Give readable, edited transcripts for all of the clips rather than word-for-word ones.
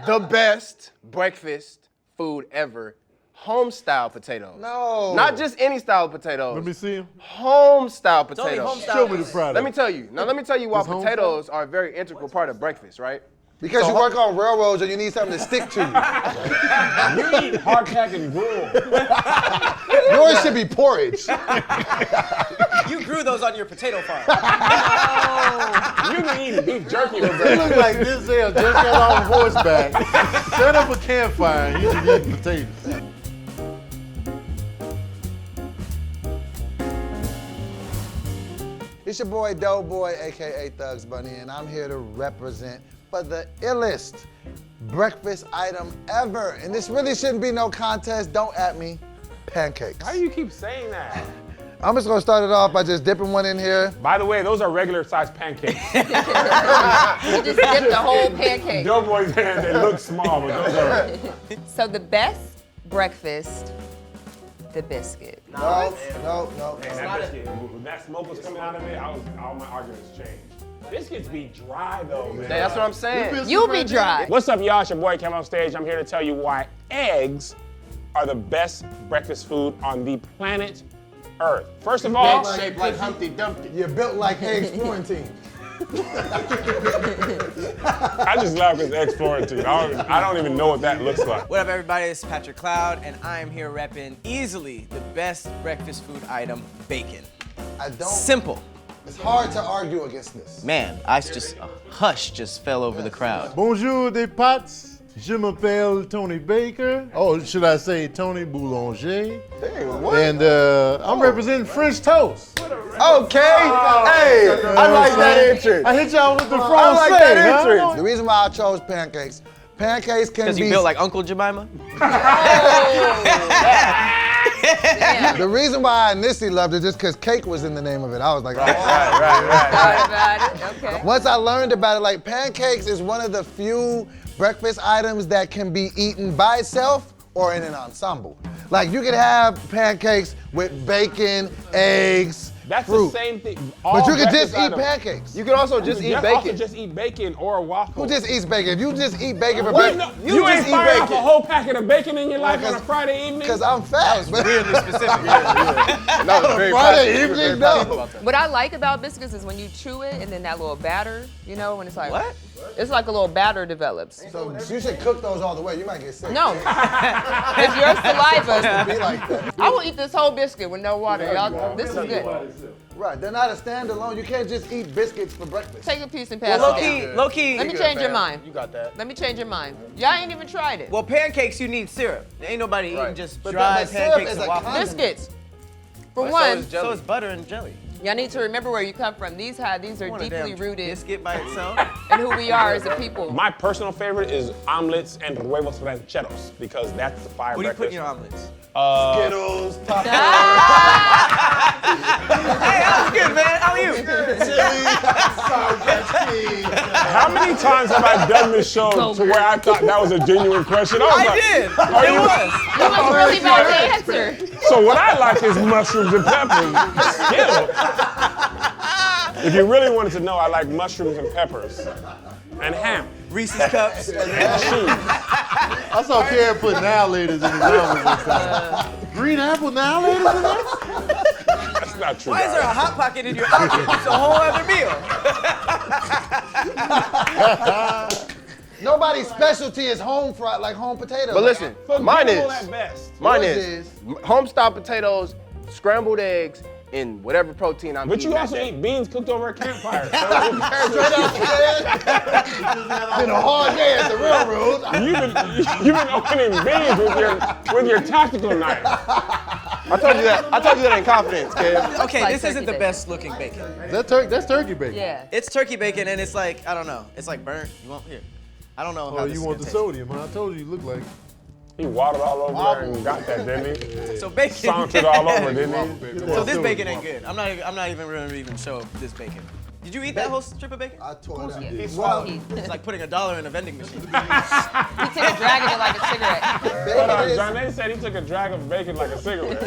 the best breakfast food ever. Home-style potatoes. No. Not just any style of potatoes. Let me see them. Home-style potatoes. Show me the product. Let me tell you. Now, let me tell you why This home potatoes are a very integral part of breakfast, right? Because you work on railroads and you need something to stick to you. You eat hardtack and gruel. Yours should be porridge. You grew those on your potato farm. You been eating beef jerky for You breakfast. look like Denzel just got off horseback. Set up a campfire and he's eating potatoes. It's your boy Doboy, aka Thugs Bunny, and I'm here to represent for the illest breakfast item ever. And this really shouldn't be no contest. Don't at me. Pancakes. Why do you keep saying that? I'm just gonna start it off by just dipping one in here. By the way, those are regular sized pancakes. You just dipped the whole pancake. Doughboy's hands, they look small, but those are. So the best breakfast, the biscuit. No. Hey, that biscuit, when that smoke was coming out of it, all my arguments changed. Biscuits be dry though, man. That's what I'm saying. You be dry. What's up, y'all? It's your boy KevOnStage. I'm here to tell you why eggs are the best breakfast food on the planet Earth. First of all, Shaped like Humpty Dumpty. You're built like eggs Florentine. I just laugh because eggs Florentine. I don't even know what that looks like. What up, everybody? It's Patrick Cloud, and I am here repping easily the best breakfast food item, bacon. Simple. It's hard to argue against this. Man, a hush just fell over the crowd. Bonjour des pâtes. Je m'appelle Tony Baker. Oh, should I say Tony Boulanger? Dang, what? And I'm representing French toast. Okay. Hey, I like that entrance. I hit y'all with the I Francais, like that entrance. huh? The reason why I chose pancakes can Because be... you built like Uncle Jemima? The reason why I initially loved it just because cake was in the name of it. I was like, oh. Thought about it. Okay. Once I learned about it, like pancakes is one of the few breakfast items that can be eaten by itself or in an ensemble. Like you could have pancakes with bacon, eggs, That's fruit. the same thing. But you could breakfast just eat items. pancakes. You can also just eat Also bacon. just eat bacon or a waffle. Who just eats bacon? If you just eat bacon for What? breakfast, You ain't just eat firing off a bacon. whole packet of bacon in your life on a Because- Friday evening? because I'm fat. Weirdly specific. That was very Friday passionate. You were very evening, passionate no. about that. What I like about biscuits is when you chew it and then that little batter, you know, when it's like, What? It's like a little batter develops. So you should cook those all the way. You might get sick. No. It's your saliva. Be like that. I will eat this whole biscuit with no water, y'all. This is good. Right, they're not a standalone. You can't just eat biscuits for breakfast. Take a piece and pass Low it key, down. low key. Let me change your mind. You got that. Let me change your mind. Y'all ain't even tried it. Well, pancakes, you need syrup. There ain't nobody eating just But dry the syrup pancakes is and a waffles. condiment. Biscuits. For So one, is butter and jelly. y'all need to remember where you come from. These are Want a deeply damn rooted biscuit by itself. in who we are as a people. My personal favorite is omelets and huevos rancheros because that's the fire What do you put in breakfast. your omelets? Skittles, top Hey, that was good, man. How are you? How many times have I done this show to where I thought that was a genuine question? I did. It was. You was really about to answer. So what I like is mushrooms and peppers. Skittles. If you really wanted to know, I like mushrooms and peppers. And ham. Reese's Cups. And cheese. I saw Karen put now laters in his omelet one time. Green apple now laters in there? That's not true. Why is there a guys. Hot Pocket in your omelet? It's a whole other meal. Nobody's specialty is home fried, like home potatoes. But listen, mine Forgettable is. at best. Mine Yours is home-style potatoes, scrambled eggs, and whatever protein I'm But eating you that also day. eat beans cooked over a campfire. So Been a hard day at the railroad. you've been opening beans with your tactical knife. I told you that in confidence, Kev. Okay, like this isn't turkey the bacon. best looking bacon. That's turkey bacon. Yeah. It's turkey bacon and it's like, I don't know. It's like burnt. You won't hear. I don't know how Oh, this you is want the gonna sodium, huh? I told you you look like. He waddled all over there and got that, didn't he? taste. So bacon. Sauntered all over, didn't he? So this bacon ain't good. I'm not even gonna even show this bacon. Did you eat that whole strip of bacon? I tore it up. He's It's like putting $1 in a vending machine. He took a drag of it like a cigarette. Hold on, Jonnae said he took a drag of bacon like a cigarette.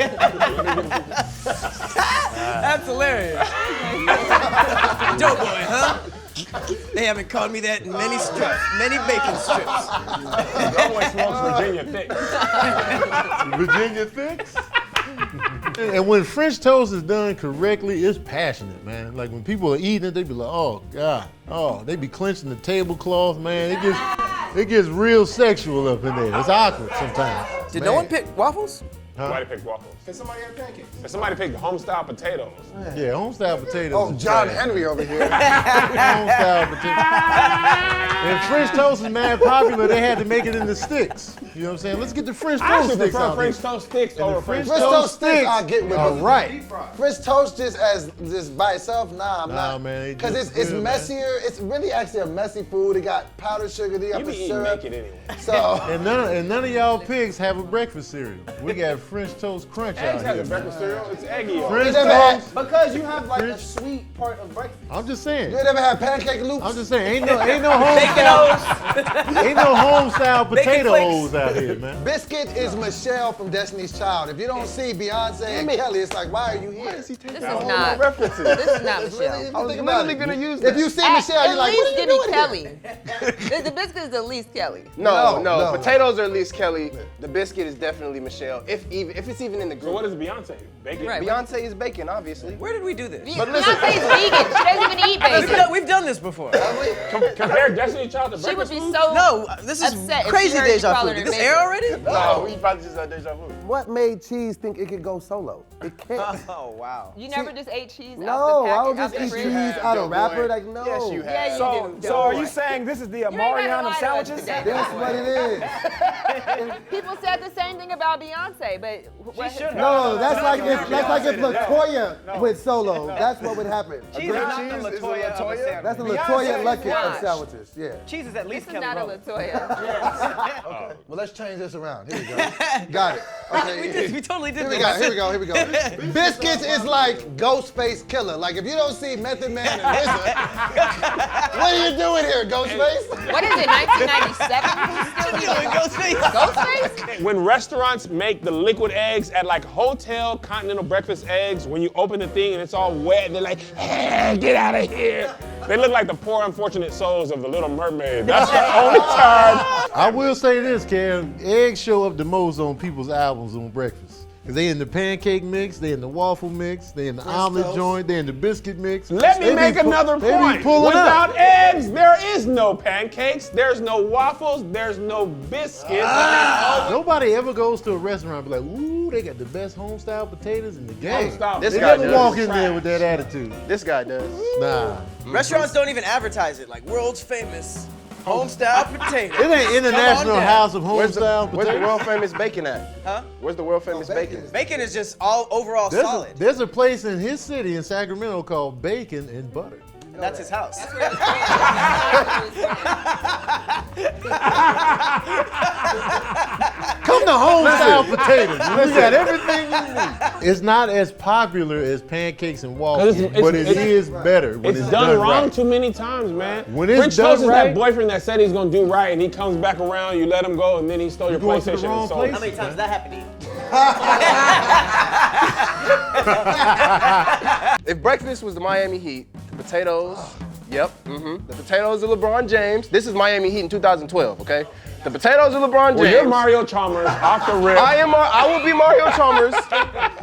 That's hilarious. Doboy, huh? They haven't called me that in many strips, many bacon strips. Doboy smokes Virginia thick. Virginia Thicks? And when French toast is done correctly, it's passionate, man. Like when people are eating it, they be like, oh God, oh, they be clenching the tablecloth, man. It gets real sexual up in there. It's awkward sometimes. Did no one pick waffles? Somebody picked waffles. Can somebody have pancakes? And somebody picked home-style potatoes. Yeah, home-style potatoes. Oh, is John trash. Henry over here. Home-style potatoes. And French toast is mad popular, they had to make it into sticks. You know what I'm saying? Let's get the French I toast actually sticks prefer out French there. toast sticks over French French toast. toast sticks, I'll get with All it. right. French toast just by itself, nah, I'm Nah, not. man, they Because just it's good, man. messier. It's really actually a messy food. It got powdered sugar, they got You the be eating syrup. naked anyway. So And none of y'all pigs have a breakfast cereal. We got French toast crunch Eggs out has here. a breakfast cereal. It's eggy. French you never had, toast. Because you have like a sweet part of breakfast. I'm just saying. you never had pancake loops? I'm just saying. Ain't no home style potato flakes. holes out here, man. Biscuit is Michelle from Destiny's Child. If you don't see Beyonce and Kelly, it's like, why are you here? This is not. References. This is not It's really, Michelle. if you I was think about literally it. gonna use If that. you see Michelle, you're like, At what least are you give me doing Kelly. here? The biscuit is the least Kelly. No, No. Potatoes are at least Kelly. The biscuit is definitely Michelle. If it's even in the So group. what is Beyonce? Bacon? Right. Beyonce is bacon, obviously. Where did we do this? Beyonce's vegan. She doesn't even eat bacon. We've done this before. Compare Destiny Child to She would breakfast be food? so No, this is upset if crazy she heard you deja call vu. her Did this bacon. air already? No, we probably just had deja vu. What made cheese think it could go solo? It can't. Oh, wow. You never just ate cheese No, out the I packet, don't out just the eat fridge? cheese out of Doboy. wrapper. Like, no. Yes, you have. Yeah, you So, do. so are Doboy. you saying this is the You ain't gotta Amarion lie of to us sandwiches? today. That's what it is. People said the same thing about Beyonce, but what, shouldn't. No, that's like if Beyonce Latoya went solo. That's what would happen. Cheese is not the cheese is a Latoya of a Latoya? sandwich. That's the Beyonce Latoya is Luckett of not. sandwiches. Yeah. Cheese is at this least is Kelly not a Rowland. Latoya. Well, let's change this around. Here we go. Got it. Okay. We totally did Here we this. go. Here we go. Biscuits is like Ghostface Killer. Like if you don't see Method Man and RZA, what are you doing here, Ghostface? What is it, 1997? Still eating Ghostface? When restaurants make the liquid eggs at like hotel continental breakfast eggs, when you open the thing and it's all wet, they're like, hey, get out of here. They look like the poor unfortunate souls of the Little Mermaid. That's the only time. I will say this, Kev. Eggs show up the most on people's albums on breakfast. Cause they in the pancake mix, they in the waffle mix, they in the omelet joint, they in the biscuit mix. Let me They be make pu- another they be point. pulling Without up. eggs, there is no pancakes, there's no waffles, there's no biscuits. Nobody ever goes to a restaurant and be like, ooh, they got the best home style potatoes in the game. Stop. This They guy never does. walk in there with that attitude. This guy does. Nah. Restaurants don't even advertise it. Like world's famous home style potato. It ain't International Come on down. House of Home Where's Style the potatoes. world famous bacon at? Huh? Where's the world famous bacon? Bacon is just all overall solid. There's a place in his city in Sacramento called Bacon and Butter. That's his house. Come to home style potatoes. We got everything you need. It's not as popular as pancakes and waffles, but it is better when It's it's done wrong right. too many times, man. When it's French done toast is right- that boyfriend that said he's gonna do right, and he comes back around, you let him go, and then he stole your going to the PlayStation wrong and sold place? it. How many times that happened to you? If breakfast was the Miami Heat, the potatoes, the potatoes are LeBron James. This is Miami Heat in 2012, okay? The potatoes are LeBron James. Well, you're Mario Chalmers off the rip. I will be Mario Chalmers.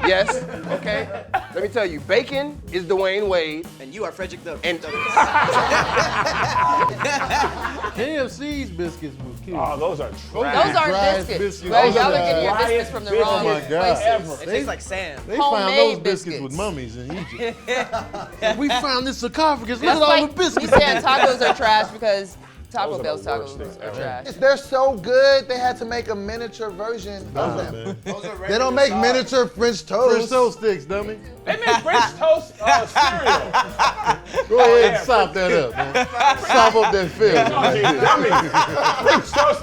Yes, okay? Let me tell you, bacon is Dwayne Wade. And you are Frederick Douglass. And KFC's biscuits was cute. Oh, those are Those trash. aren't Driest biscuits. biscuits. Well, Those y'all are are getting your the biscuits from the driest wrong Oh my God. places. It tastes like sand. They found those Homemade biscuits with biscuits. mummies in Egypt. We found this sarcophagus. Look That's at all like the biscuits. we saying tachos are trash because Taco Those are Bell's the worst tacos things are ever. trash. They're so good, they had to make a miniature version of them. They don't make miniature French toast. French toast sticks, dummy. They make French toast cereal. Go ahead and sop that up, man. Sop up that film. French toast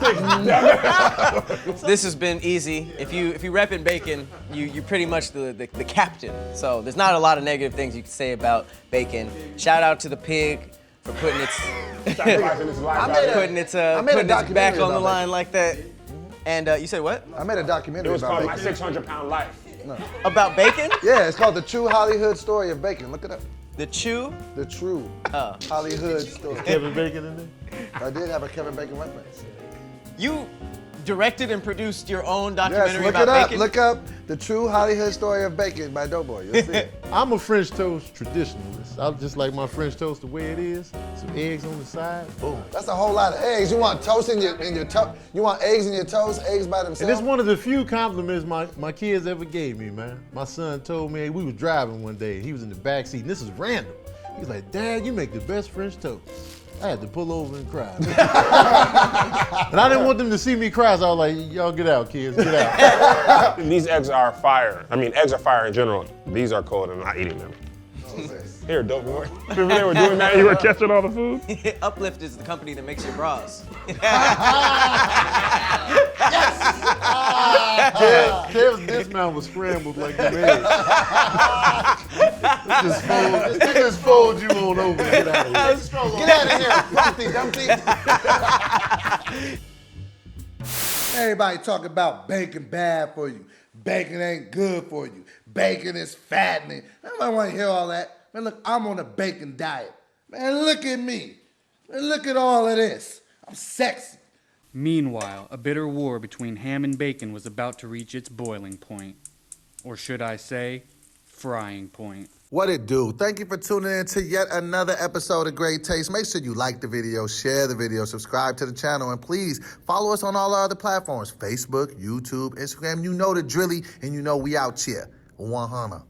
sticks. This has been easy. If you repping bacon, you're pretty much the captain. So there's not a lot of negative things you can say about bacon. Shout out to the pig for putting its putting its back documentary on the about line like that. And you said what? I made a It documentary was about called My bacon. 600-Pound Life. About bacon? Yeah, it's called The True Hollywood Story of Bacon. Look it up. The chew? The true Hollywood story. Kevin Bacon in there? I did have a Kevin Bacon reference. You directed and produced your own Yes, documentary look about it up. bacon? Look up The True Hollywood Story of Bacon by Doboy. You'll see it. I'm a French toast traditionalist. I just like my French toast the way it is. Some eggs on the side, boom. That's a whole lot of eggs. You want toast in your toast? You want eggs in your toast? Eggs by themselves? And it's one of the few compliments my kids ever gave me, man. My son told me, we was driving one day, and he was in the back seat, and this is random. He's like, Dad, you make the best French toast. I had to pull over and cry. And I didn't want them to see me cry, so I was like, y'all get out, kids, get out. These eggs are fire. I mean, eggs are fire in general. These are cold, and I'm not eating them. Here, dope boy. Remember they were doing that? You were catching all the food? Uplift is the company that makes your bras. Kev's dismount was scrambled like the eggs. Just fold you on over and get out of here. Get out of here, frothy dumpty. Everybody talk about bacon bad for you. Bacon ain't good for you. Bacon is fattening. Nobody want to hear all that. Man, look, I'm on a bacon diet. Man, look at me. Man, look at all of this. I'm sexy. Meanwhile, a bitter war between ham and bacon was about to reach its boiling point. Or should I say, frying point. What it do? Thank you for tuning in to yet another episode of Great Taste. Make sure you like the video, share the video, subscribe to the channel, and please follow us on all our other platforms, Facebook, YouTube, Instagram. You know the drilly, and you know we out here. 100.